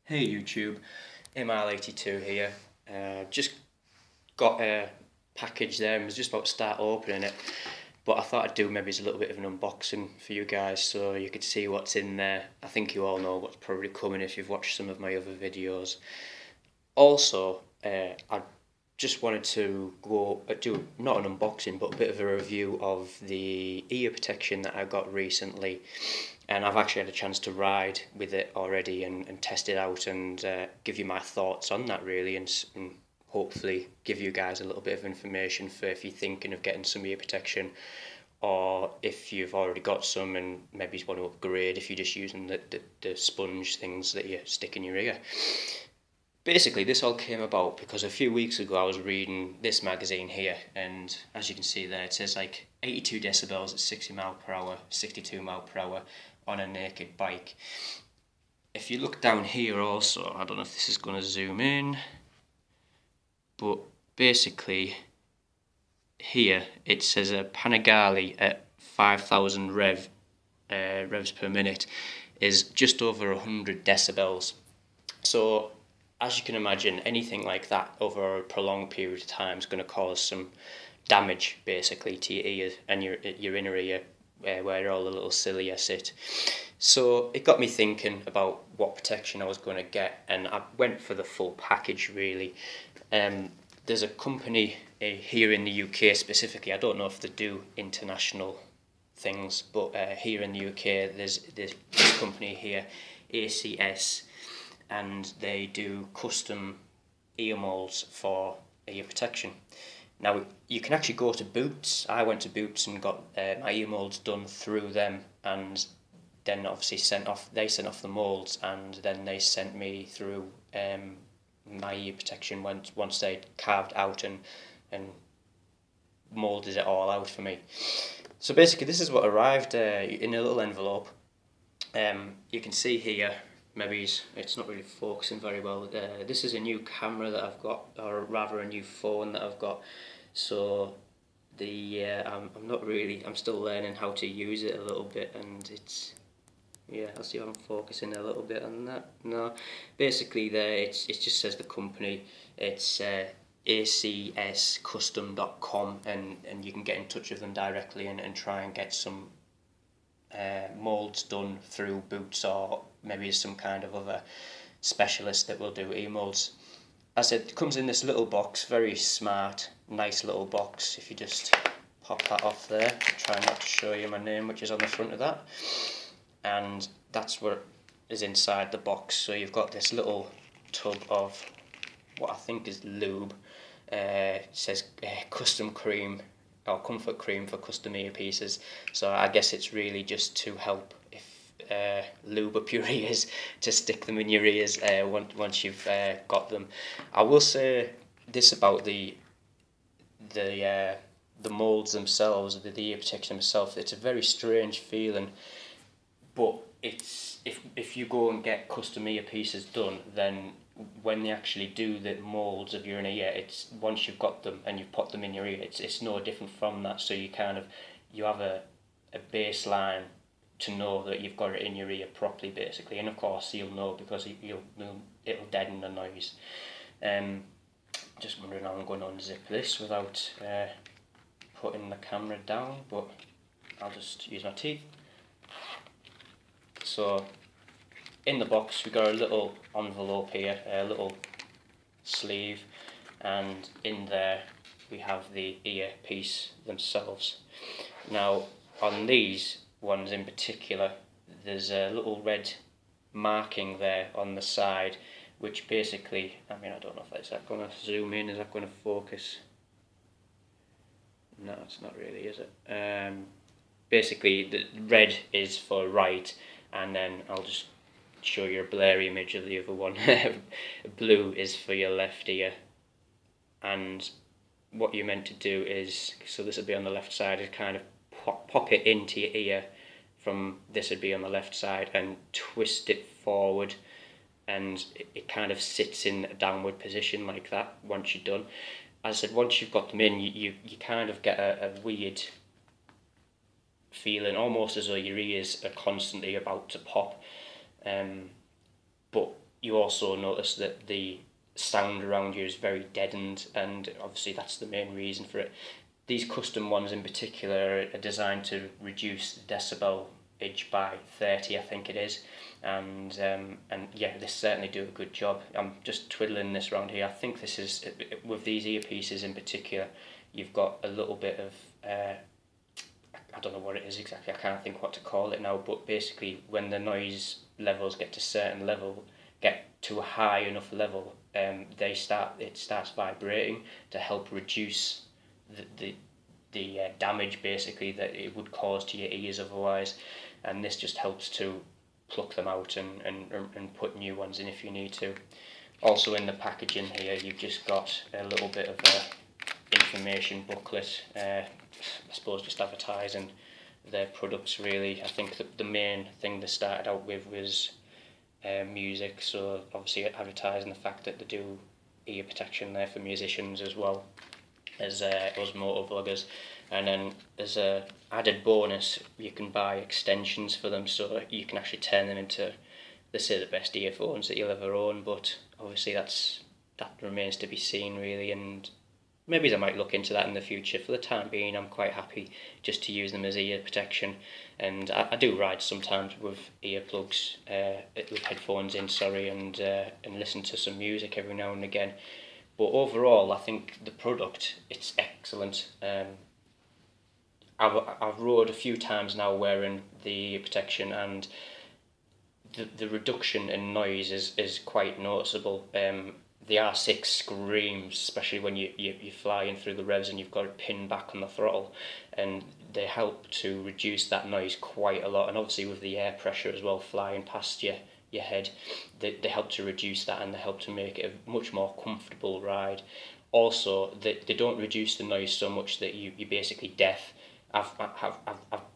Hey YouTube, ML82 here. Just got a package there and was just about to start opening it, but I thought I'd do maybe a little bit of an unboxing for you guys so you could see what's in there. I think you all know what's probably coming if you've watched some of my other videos. Also, I just wanted to do not an unboxing but a bit of a review of the ear protection that I got recently, and I've actually had a chance to ride with it already and test it out and give you my thoughts on that really, and hopefully give you guys a little bit of information for if you're thinking of getting some ear protection, or if you've already got some and maybe you want to upgrade if you're just using the sponge things that you stick in your ear. Basically, this all came about because a few weeks ago I was reading this magazine here, and as you can see there, it says like 82 decibels at 60 mile per hour, 62 mile per hour on a naked bike. If you look down here also, I don't know if this is going to zoom in, but basically here it says a Panigale at 5,000 revs per minute is just over 100 decibels. So as you can imagine, anything like that over a prolonged period of time is going to cause some damage basically to your ears and your inner ear, where all the little cilia sit. So it got me thinking about what protection I was going to get, and I went for the full package really. There's a company here in the UK specifically, I don't know if they do international things, but here in the UK there's this company here, ACS, and they do custom ear molds for ear protection. Now you can actually go to Boots. I went to Boots and got my ear molds done through them, and then obviously they sent off the molds, and then they sent me through my ear protection once they carved out and molded it all out for me. So basically this is what arrived in a little envelope. You can see here, maybe it's not really focusing very well. This is a new camera that I've got, or rather a new phone that I've got. So I'm still learning how to use it a little bit, and I'll see if I'm focusing a little bit on that. No, basically there it just says the company. It's acscustom.com, and you can get in touch with them directly and try and get some molds done through Boots, or maybe some kind of other specialist that will do e-molds. As I said, it comes in this little box, very smart, nice little box. If you just pop that off there, try not to show you my name, which is on the front of that, and that's what is inside the box. So you've got this little tub of what I think is lube. It says custom cream, or comfort cream for custom earpieces, so I guess it's really just to help lube up your ears, to stick them in your ears once you've got them. I will say this about the molds themselves, the ear protection themselves. It's a very strange feeling, but if you go and get custom earpieces done, then when they actually do the molds of your inner ear, it's once you've got them and you've put them in your ear, it's no different from that. So you have a baseline to know that you've got it in your ear properly basically, and of course you'll know because it'll deaden the noise. Just wondering how I'm going to unzip this without putting the camera down, but I'll just use my teeth. So in the box we got a little envelope here, a little sleeve, and in there we have the earpiece themselves. Now on these ones in particular, there's a little red marking there on the side, which basically, I don't know if that going to zoom in, is that going to focus? No, it's not really, is it? Basically the red is for right, and then I'll just show you a blurry image of the other one. Blue is for your left ear, and what you're meant to do is, so this will be on the left side, is kind of pop it into your ear from, this would be on the left side, and twist it forward, and it kind of sits in a downward position like that once you're done. As I said, once you've got them in, you kind of get a weird feeling, almost as though your ears are constantly about to pop. But you also notice that the sound around you is very deadened, and obviously that's the main reason for it. These custom ones in particular are designed to reduce the decibelage by 30, I think it is, and yeah, they certainly do a good job. I'm just twiddling this around here. I think this is, with these earpieces in particular, you've got a little bit of, I don't know what it is exactly, I can't think what to call it now, but basically when the noise levels get to a certain level, get to a high enough level, it starts vibrating to help reduce the damage basically that it would cause to your ears otherwise, and this just helps to pluck them out and put new ones in if you need to. Also in the packaging here, you've just got a little bit of a information booklet, I suppose just advertising their products really. I think the main thing they started out with was music, so obviously advertising the fact that they do ear protection there for musicians as well as us motor vloggers, and then as a added bonus you can buy extensions for them, so you can actually turn them into, they say, the best earphones that you'll ever own, but obviously that remains to be seen really, and maybe I might look into that in the future. For the time being, I'm quite happy just to use them as ear protection, and I do ride sometimes with earplugs, with headphones in, sorry, and listen to some music every now and again. But overall, I think the product, it's excellent. I've rode a few times now wearing the ear protection, and the reduction in noise is quite noticeable. The R6 screams, especially when you're flying through the revs and you've got it pinned back on the throttle, and they help to reduce that noise quite a lot. And obviously with the air pressure as well flying past your head, they help to reduce that, and they help to make it a much more comfortable ride. Also, they don't reduce the noise so much that you're basically deaf.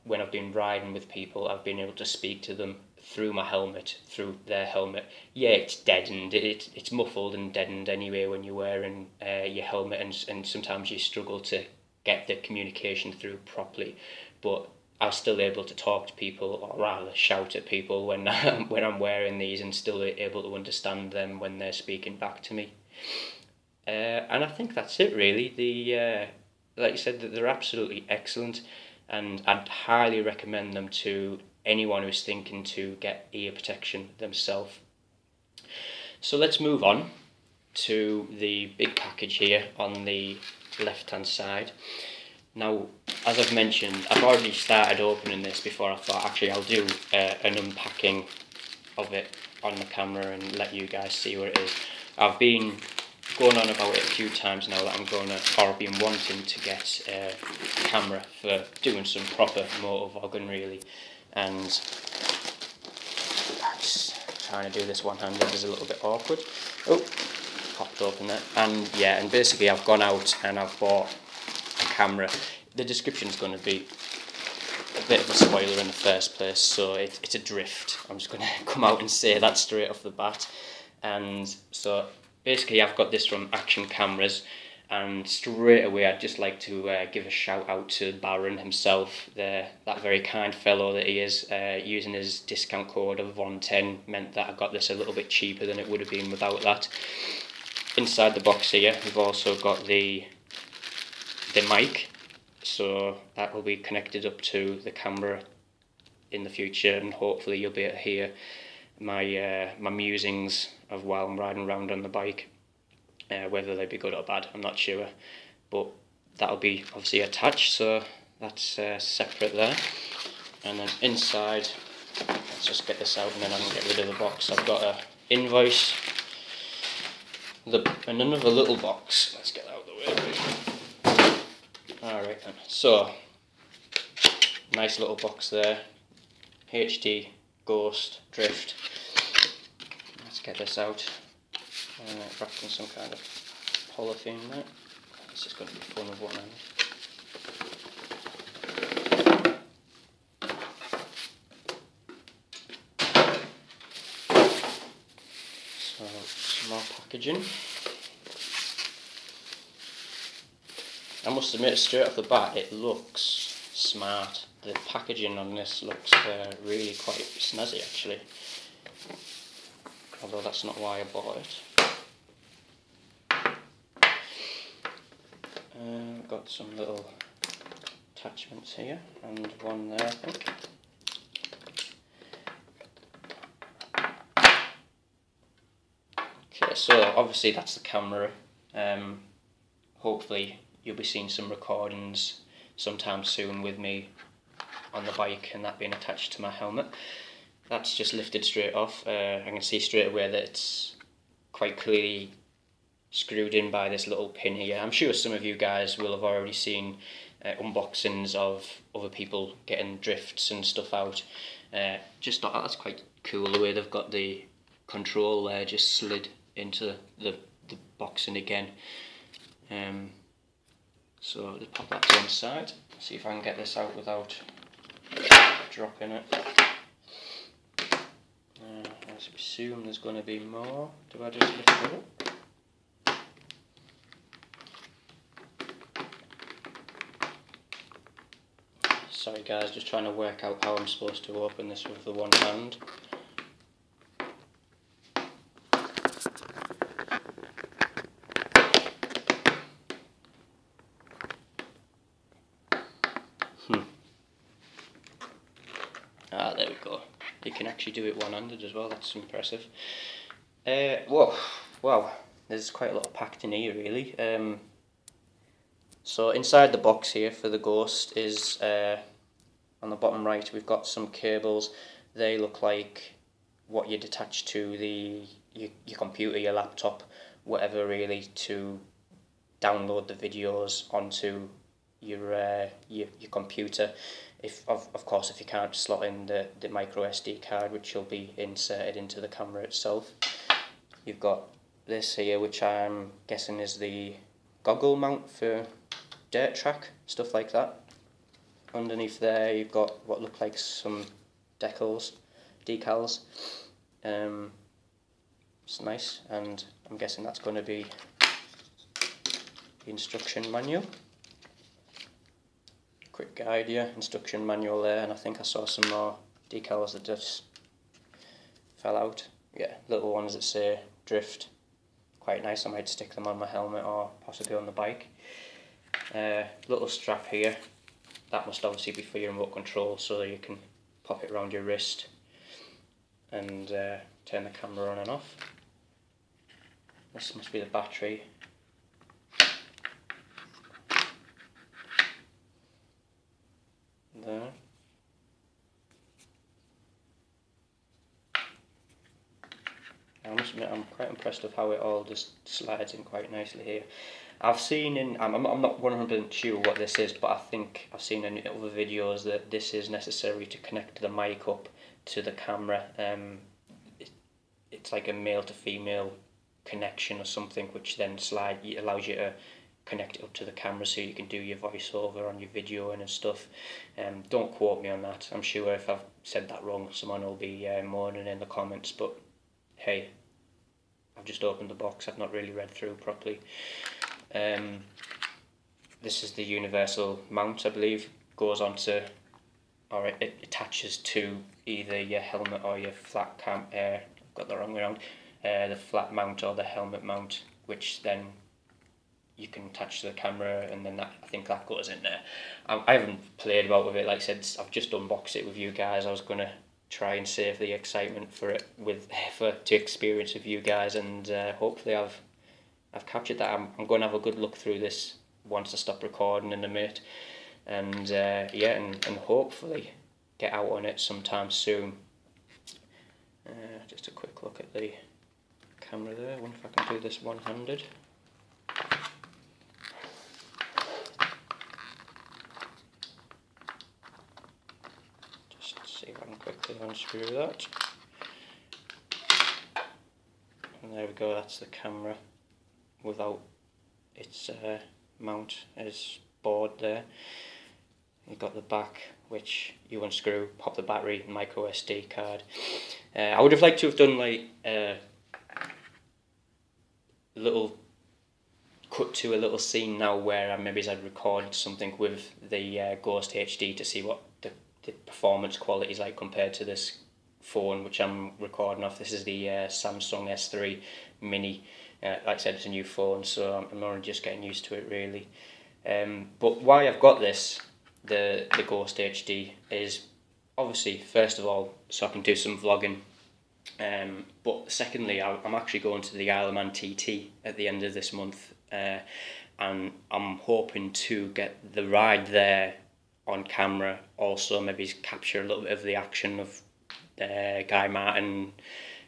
When I've been riding with people, I've been able to speak to them through my helmet, through their helmet. Yeah, it's deadened, it's muffled and deadened anyway when you're wearing your helmet, and sometimes you struggle to get the communication through properly, but I'm still able to talk to people, or rather shout at people when I'm wearing these, and still able to understand them when they're speaking back to me. And I think that's it really. Like you said, that they're absolutely excellent, and I'd highly recommend them to anyone who's thinking to get ear protection themselves. So let's move on to the big package here on the left hand side. Now, as I've mentioned, I've already started opening this before I thought actually I'll do an unpacking of it on the camera and let you guys see what it is. I've been going on about it a few times now that I'm I've been wanting to get a camera for doing some proper motor vlogging really, and just trying to do this one-handed is a little bit awkward. Oh, popped open there. And yeah, and basically I've gone out and I've bought a camera. The description's going to be a bit of a spoiler in the first place, so it's a drift. I'm just going to come out and say that straight off the bat. And so basically I've got this from Action Cameras, and straight away I'd just like to give a shout out to Baron himself, that very kind fellow that he is. Using his discount code of VON10 meant that I got this a little bit cheaper than it would have been without that. Inside the box here we've also got the mic, so that will be connected up to the camera in the future, and hopefully you'll be able to hear my musings of while I'm riding around on the bike. Whether they be good or bad, I'm not sure, but that'll be obviously attached, so that's separate there. And then inside, let's just get this out and then I can get rid of the box. I've got an invoice, and another little box. Let's get that out of the way. Alright then, so nice little box there, HD, Ghost, Drift. Let's get this out. Wrapped in some kind of polythene there. This is going to be fun with one hand. So some more packaging. I must admit straight off the bat it looks smart. The packaging on this looks really quite snazzy actually. although that's not why I bought it. Got some little attachments here, and one there, I think. Okay, so obviously that's the camera. Hopefully you'll be seeing some recordings sometime soon with me on the bike and that being attached to my helmet. That's just lifted straight off. I can see straight away that it's quite clearly screwed in by this little pin here. I'm sure some of you guys will have already seen unboxings of other people getting drifts and stuff out. Just thought that's quite cool the way they've got the control there just slid into the boxing again. So I'll just pop that to one side, see if I can get this out without dropping it. I assume there's going to be more. Do I just lift it up? Sorry guys, just trying to work out how I'm supposed to open this with the one hand. Ah, there we go. You can actually do it one-handed as well, that's impressive. Whoa, wow, there's quite a lot packed in here really. So inside the box here for the Ghost is, on the bottom right we've got some cables. They look like what you'd attach to your computer, your laptop, whatever really, to download the videos onto your computer. If of course if you can't slot in the micro SD card, which will be inserted into the camera itself. You've got this here, which I'm guessing is the goggle mount for dirt track, stuff like that. Underneath there you've got what look like some decals. It's nice, and I'm guessing that's going to be the instruction manual. Quick guide here, instruction manual there, and I think I saw some more decals that just fell out. Yeah, little ones that say drift. Quite nice, I might stick them on my helmet or possibly on the bike. Little strap here, that must obviously be for your remote control, so that you can pop it around your wrist and turn the camera on and off. This must be the battery. There. I must admit, I'm quite impressed with how it all just slides in quite nicely here. I've seen I'm not 100% sure what this is, but I think I've seen in other videos that this is necessary to connect the mic up to the camera. It's like a male to female connection or something, which then allows you to connect it up to the camera so you can do your voiceover on your video and stuff. Don't quote me on that. I'm sure if I've said that wrong, someone will be moaning in the comments, but hey, I've just opened the box, I've not really read through properly. This is the universal mount, I believe. Goes onto, or it attaches to either your helmet or your flat cam. I've got the wrong way around. The flat mount or the helmet mount, which then you can attach to the camera, and then I think that goes in there. I haven't played about with it, like I said, I've just unboxed it with you guys. I was going to try and save the excitement for it to experience with you guys, and hopefully I've captured that. I'm going to have a good look through this once I stop recording in a minute, and yeah, and hopefully get out on it sometime soon. Just a quick look at the camera there. I wonder if I can do this one-handed. Just see if I can quickly unscrew that. And there we go, that's the camera without its mount as board there. You've got the back, which you unscrew, pop the battery, micro SD card. I would have liked to have done like a little cut to a little scene now where maybe I'd record something with the Ghost HD to see what the performance quality is like compared to this phone which I'm recording off. This is the Samsung S3 Mini. Like I said, it's a new phone, so I'm only just getting used to it really. But why I've got this, the Ghost HD, is obviously first of all so I can do some vlogging. But secondly, I'm actually going to the Isle of Man TT at the end of this month, and I'm hoping to get the ride there on camera. Also, maybe capture a little bit of the action of Guy Martin,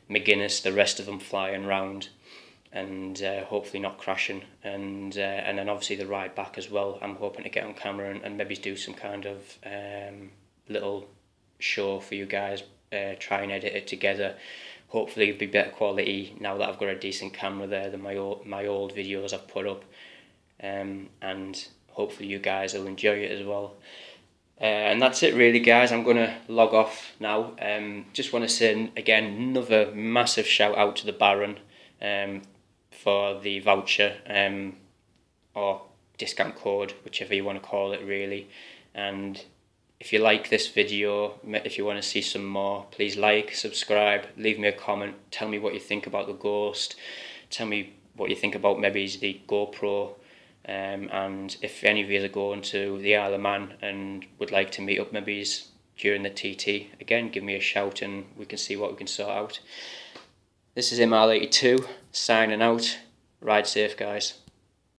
McGuinness, the rest of them flying around, and hopefully not crashing. And then obviously the ride back as well. I'm hoping to get on camera and maybe do some kind of little show for you guys. Try and edit it together. Hopefully it'll be better quality now that I've got a decent camera there than my old videos I've put up, and hopefully you guys will enjoy it as well. And that's it really, guys. I'm gonna log off now. Just want to say again another massive shout out to the Baron for the voucher or discount code, whichever you want to call it really. And if you like this video, if you want to see some more, please like, subscribe, leave me a comment, tell me what you think about the Ghost, tell me what you think about maybe the GoPro, and if any of you are going to the Isle of Man and would like to meet up maybe during the TT, again give me a shout and we can see what we can sort out. This is MR82 signing out. Ride safe, guys.